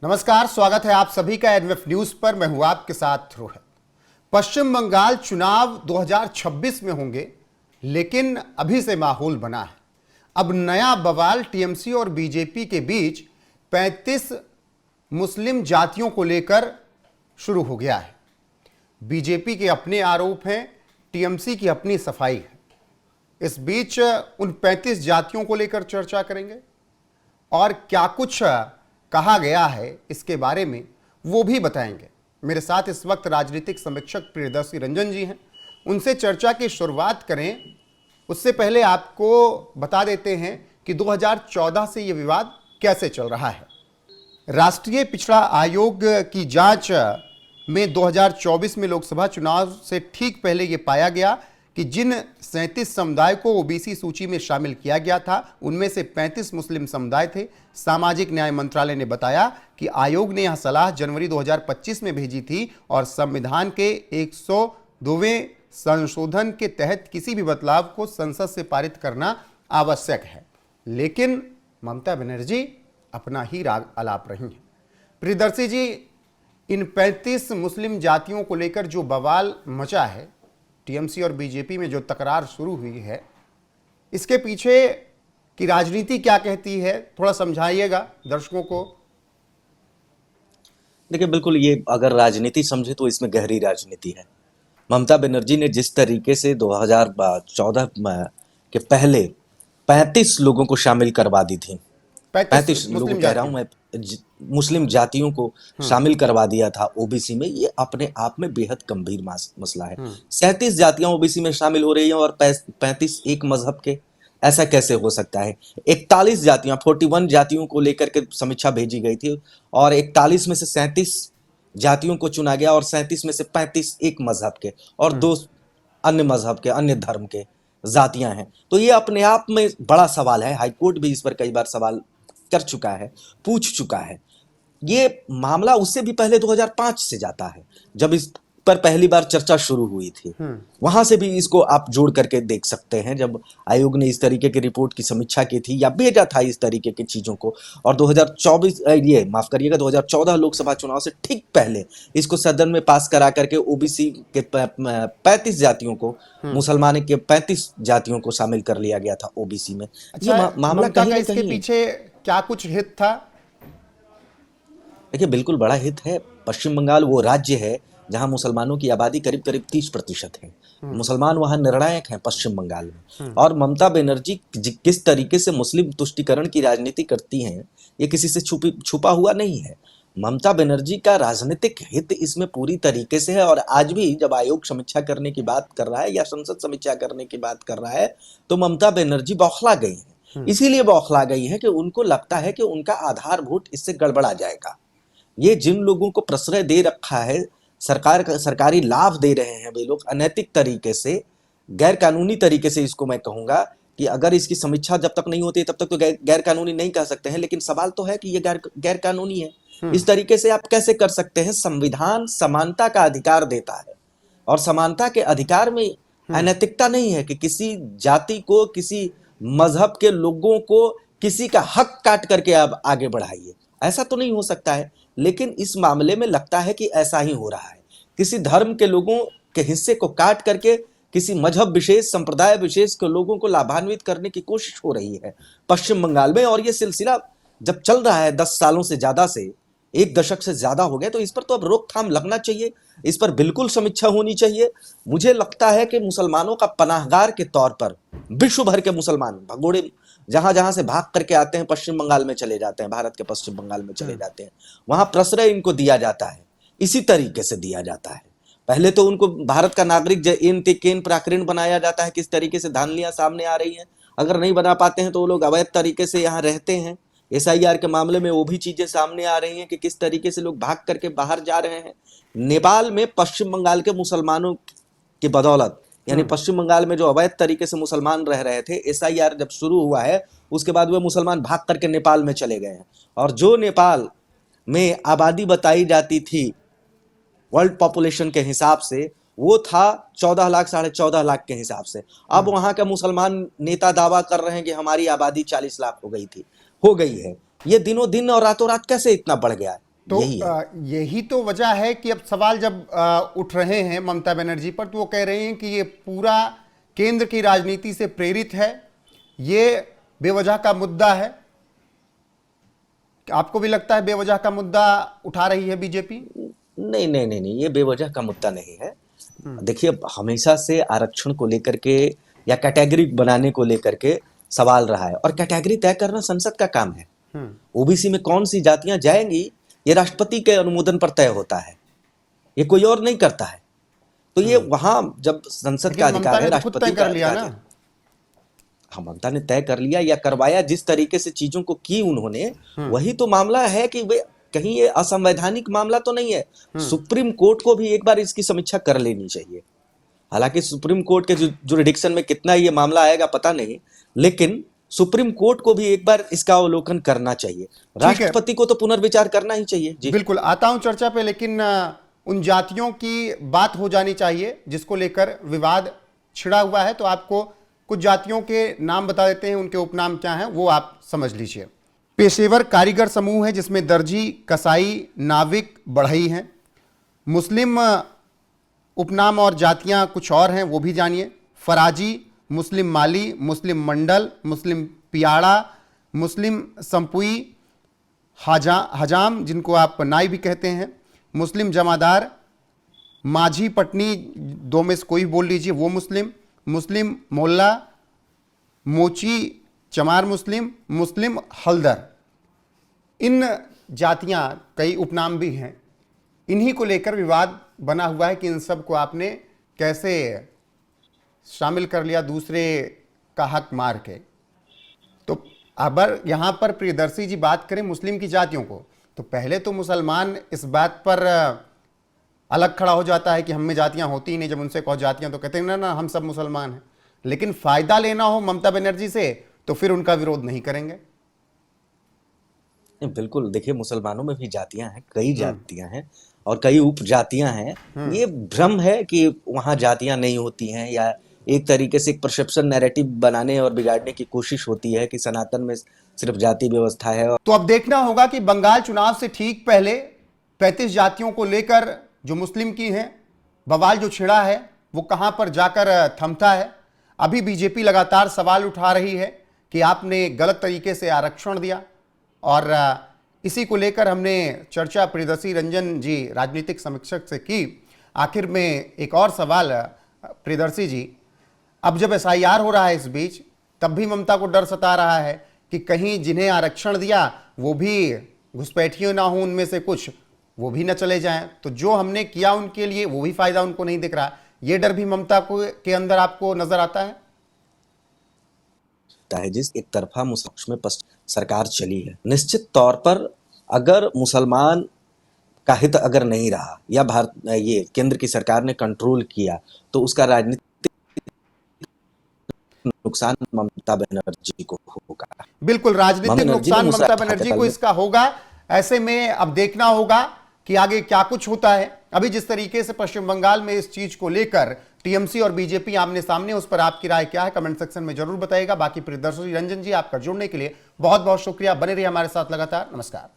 नमस्कार, स्वागत है आप सभी का एनएफ न्यूज पर। मैं हूं आपके साथ रोहित। पश्चिम बंगाल चुनाव 2026 में होंगे, लेकिन अभी से माहौल बना है। अब नया बवाल टीएमसी और बीजेपी के बीच 35 मुस्लिम जातियों को लेकर शुरू हो गया है। बीजेपी के अपने आरोप हैं, टीएमसी की अपनी सफाई है। इस बीच उन 35 जातियों को लेकर चर्चा करेंगे और क्या कुछ कहा गया है इसके बारे में वो भी बताएंगे। मेरे साथ इस वक्त राजनीतिक समीक्षक प्रियदर्शी रंजन जी हैं। उनसे चर्चा की शुरुआत करें उससे पहले आपको बता देते हैं कि 2014 से ये विवाद कैसे चल रहा है। राष्ट्रीय पिछड़ा आयोग की जांच में 2024 में लोकसभा चुनाव से ठीक पहले ये पाया गया कि जिन 37 समुदाय को ओबीसी सूची में शामिल किया गया था, उनमें से 35 मुस्लिम समुदाय थे। सामाजिक न्याय मंत्रालय ने बताया कि आयोग ने यह सलाह जनवरी 2025 में भेजी थी और संविधान के 102वें संशोधन के तहत किसी भी बदलाव को संसद से पारित करना आवश्यक है। लेकिन ममता बनर्जी अपना ही राग अलाप रही हैं। प्रियदर्शी जी, इन 35 मुस्लिम जातियों को लेकर जो बवाल मचा है, टीएमसी और बीजेपी में जो तकरार शुरू हुई है, इसके पीछे की राजनीति क्या कहती है, थोड़ा समझाइएगा दर्शकों को। देखिए, बिल्कुल, ये अगर राजनीति समझे तो इसमें गहरी राजनीति है। ममता बनर्जी ने जिस तरीके से 2014 के पहले 35 लोगों को शामिल करवा दी थी, 35 लोगों कह रहा हूं मैं, मुस्लिम जातियों को शामिल करवा दिया था ओबीसी में, ये अपने आप में बेहद गंभीर मसला है। 37 जातियां ओबीसी में शामिल हो रही हैं और 35 एक मजहब के, ऐसा कैसे हो सकता है? 41 जातियां, 41 जातियों को लेकर के समीक्षा भेजी गई थी और 41 में से 37 जातियों को चुना गया और 37 में से 35 एक मजहब के और 2 अन्य मजहब के, अन्य धर्म के जातियां हैं। तो ये अपने आप में बड़ा सवाल है। हाईकोर्ट भी इस पर कई बार सवाल कर चुका है, पूछ चुका है। ये मामला उससे भी पहले 2005 से जाता है, जब इस पर पहली बार चर्चा शुरू हुई थी। वहां से भी इसको आप जोड़ करके देख सकते हैं, जब आयोग ने इस तरीके की रिपोर्ट की समीक्षा की थी या भेजा था इस तरीके की चीजों को। और 2014 लोकसभा चुनाव से ठीक पहले इसको सदन में पास करा करके ओबीसी के 35 जातियों को, मुसलमान के 35 जातियों को शामिल कर लिया गया था ओबीसी में। अच्छा, ये मामला कहीं ना इसके पीछे क्या कुछ हित था? देखिए, बिल्कुल बड़ा हित है। पश्चिम बंगाल वो राज्य है जहां मुसलमानों की आबादी करीब करीब 30% है। मुसलमान वहां निर्णायक हैं पश्चिम बंगाल में। और ममता बनर्जी किस तरीके से मुस्लिम तुष्टीकरण की राजनीति करती हैं, ये किसी से छुपा हुआ नहीं है। ममता बनर्जी का राजनीतिक हित इसमें पूरी तरीके से है। और आज भी जब आयोग समीक्षा करने की बात कर रहा है या संसद समीक्षा करने की बात कर रहा है, तो ममता बनर्जी बौखला गई है। इसीलिए बौखला गई है कि उनको लगता है कि उनका आधारभूत इससे गड़बड़ा जाएगा। ये जिन लोगों को प्रश्रय दे रखा है, सरकारी लाभ दे रहे हैं, वे लोग अनैतिक तरीके से, गैर कानूनी तरीके से, इसको मैं कहूंगा कि अगर इसकी समीक्षा जब तक नहीं होती तब तक तो गैर कानूनी नहीं कह सकते हैं, लेकिन सवाल तो है कि ये गैर कानूनी है। इस तरीके से आप कैसे कर सकते हैं? संविधान समानता का अधिकार देता है और समानता के अधिकार में अनैतिकता नहीं है कि किसी जाति को, किसी मजहब के लोगों को किसी का हक काट करके आप आगे बढ़ाइए। ऐसा तो नहीं हो सकता है। लेकिन इस मामले में लगता है कि ऐसा ही हो रहा है। किसी धर्म के लोगों के हिस्से को काट करके किसी मजहब विशेष, संप्रदाय विशेष के लोगों को लाभान्वित करने की कोशिश हो रही है पश्चिम बंगाल में। और ये सिलसिला जब चल रहा है 10 सालों से ज्यादा, से 1 दशक से ज्यादा हो गया, तो इस पर तो अब रोकथाम लगना चाहिए। इस पर बिल्कुल समीक्षा होनी चाहिए। मुझे लगता है कि मुसलमानों का पनाहगार के तौर पर विश्व भर के मुसलमान भगोड़े जहां जहां से भाग करके आते हैं, पश्चिम बंगाल में चले जाते हैं, भारत के पश्चिम बंगाल में चले जाते हैं, वहां प्रश्रय इनको दिया जाता है। इसी तरीके से दिया जाता है। पहले तो उनको भारत का नागरिक केन प्राकरण बनाया जाता है। किस तरीके से धांधलियां सामने आ रही हैं, अगर नहीं बना पाते हैं तो वो लोग अवैध तरीके से यहाँ रहते हैं। एसआईआर के मामले में वो भी चीजें सामने आ रही हैं कि किस तरीके से लोग भाग करके बाहर जा रहे हैं। नेपाल में पश्चिम बंगाल के मुसलमानों की बदौलत, यानी पश्चिम बंगाल में जो अवैध तरीके से मुसलमान रह रहे थे, एसआईआर जब शुरू हुआ है उसके बाद वे मुसलमान भाग करके नेपाल में चले गए हैं। और जो नेपाल में आबादी बताई जाती थी वर्ल्ड पॉपुलेशन के हिसाब से, वो था 14 लाख, 14.5 लाख के हिसाब से। अब वहां के मुसलमान नेता दावा कर रहे हैं कि हमारी आबादी 40 लाख हो गई है। ये दिनों दिन और रातों रात कैसे इतना बढ़ गया है? तो यही है। यही तो वजह है कि अब सवाल जब उठ रहे हैं ममता बनर्जी पर, तो वो कह रहे हैं कि ये पूरा केंद्र की राजनीति से प्रेरित है, ये बेवजह का मुद्दा है। आपको भी लगता है बेवजह का मुद्दा उठा रही है बीजेपी? नहीं नहीं नहीं नहीं, ये बेवजह का मुद्दा नहीं है। देखिए, हमेशा से आरक्षण को लेकर के या कैटेगरी बनाने को लेकर के सवाल रहा है, और कैटेगरी तय करना संसद का काम है। ओबीसी में कौन सी जातियां जाएंगी, ये राष्ट्रपति के अनुमोदन पर तय होता है, ये कोई और नहीं करता है। तो ये वहां जब संसद का अधिकार है, राष्ट्रपति का अधिकार है। हाँ, ममता ने तय कर लिया या करवाया, जिस तरीके से चीजों को की उन्होंने, वही तो मामला है कि वे कहीं ये असंवैधानिक मामला तो नहीं है। सुप्रीम कोर्ट को भी एक बार इसकी समीक्षा कर लेनी चाहिए। हालांकि सुप्रीम कोर्ट के जुरिडिक्शन में कितना ये मामला आएगा पता नहीं, लेकिन सुप्रीम कोर्ट को भी एक बार इसका अवलोकन करना चाहिए। राष्ट्रपति को तो पुनर्विचार करना ही चाहिए। जी बिल्कुल, आता हूं चर्चा पे, लेकिन उन जातियों की बात हो जानी चाहिए जिसको लेकर विवाद छिड़ा हुआ है। तो आपको कुछ जातियों के नाम बता देते हैं, उनके उपनाम क्या हैं वो आप समझ लीजिए। पेशेवर कारीगर समूह है जिसमें दर्जी, कसाई, नाविक, बढ़ई हैं। मुस्लिम उपनाम और जातियां कुछ और हैं, वो भी जानिए। फराजी, मुस्लिम माली, मुस्लिम मंडल, मुस्लिम पियाड़ा, मुस्लिम संपुई, हजाम जिनको आप नाई भी कहते हैं, मुस्लिम जमादार, माझी पटनी, दो में से कोई बोल लीजिए, वो मुस्लिम, मुस्लिम मोल्ला, मोची चमार मुस्लिम, मुस्लिम हल्दर। इन जातियां, कई उपनाम भी हैं, इन्हीं को लेकर विवाद बना हुआ है कि इन सब को आपने कैसे शामिल कर लिया दूसरे का हक मार के। तो अगर यहाँ पर प्रियदर्शी जी बात करें मुस्लिम की जातियों को, तो पहले तो मुसलमान इस बात पर अलग खड़ा हो जाता है कि हम में जातियाँ होती ही नहीं। जब उनसे कहो जातियाँ तो कहते हैं ना ना हम सब मुसलमान हैं। लेकिन फ़ायदा लेना हो ममता बनर्जी से तो फिर उनका विरोध नहीं करेंगे। बिल्कुल, देखिए, मुसलमानों में भी जातियां हैं, कई जातियां हैं और कई उपजातियां हैं। ये भ्रम है कि वहां जातियां नहीं होती हैं, या एक तरीके से एक परसेप्शन नैरेटिव बनाने और बिगाड़ने की कोशिश होती है कि सनातन में सिर्फ जाति व्यवस्था है। तो अब देखना होगा कि बंगाल चुनाव से ठीक पहले 35 जातियों को लेकर जो मुस्लिम की हैं बवाल जो छिड़ा है वो कहां पर जाकर थमता है। अभी बीजेपी लगातार सवाल उठा रही है कि आपने गलत तरीके से आरक्षण दिया, और इसी को लेकर हमने चर्चा प्रियदर्शी रंजन जी राजनीतिक समीक्षक से की। आखिर में एक और सवाल प्रियदर्शी जी, अब जब SIR हो रहा है इस बीच, तब भी ममता को डर सता रहा है कि कहीं जिन्हें आरक्षण दिया वो भी घुसपैठियों ना हो, उनमें से कुछ वो भी न चले जाएं, तो जो हमने किया उनके लिए वो भी फायदा उनको नहीं दिख रहा। ये डर भी ममता को के अंदर आपको नजर आता है? जिस एक तरफा मुसलमान में सरकार चली है, निश्चित तौर पर अगर मुसलमान का हित अगर नहीं रहा या ये केंद्र की सरकार ने कंट्रोल किया, तो उसका राजनीतिक नुकसान ममता बनर्जी को होगा। बिल्कुल, राजनीतिक नुकसान ममता बनर्जी को इसका होगा। ऐसे में अब देखना होगा कि आगे क्या कुछ होता है। अभी जिस तरीके से पश्चिम बंगाल में इस चीज को लेकर टीएमसी और बीजेपी आमने सामने, उस पर आपकी राय क्या है कमेंट सेक्शन में जरूर बताइएगा। बाकी प्रियदर्शी रंजन जी, आपका जुड़ने के लिए बहुत बहुत शुक्रिया। बने रहिए हमारे साथ लगातार। नमस्कार।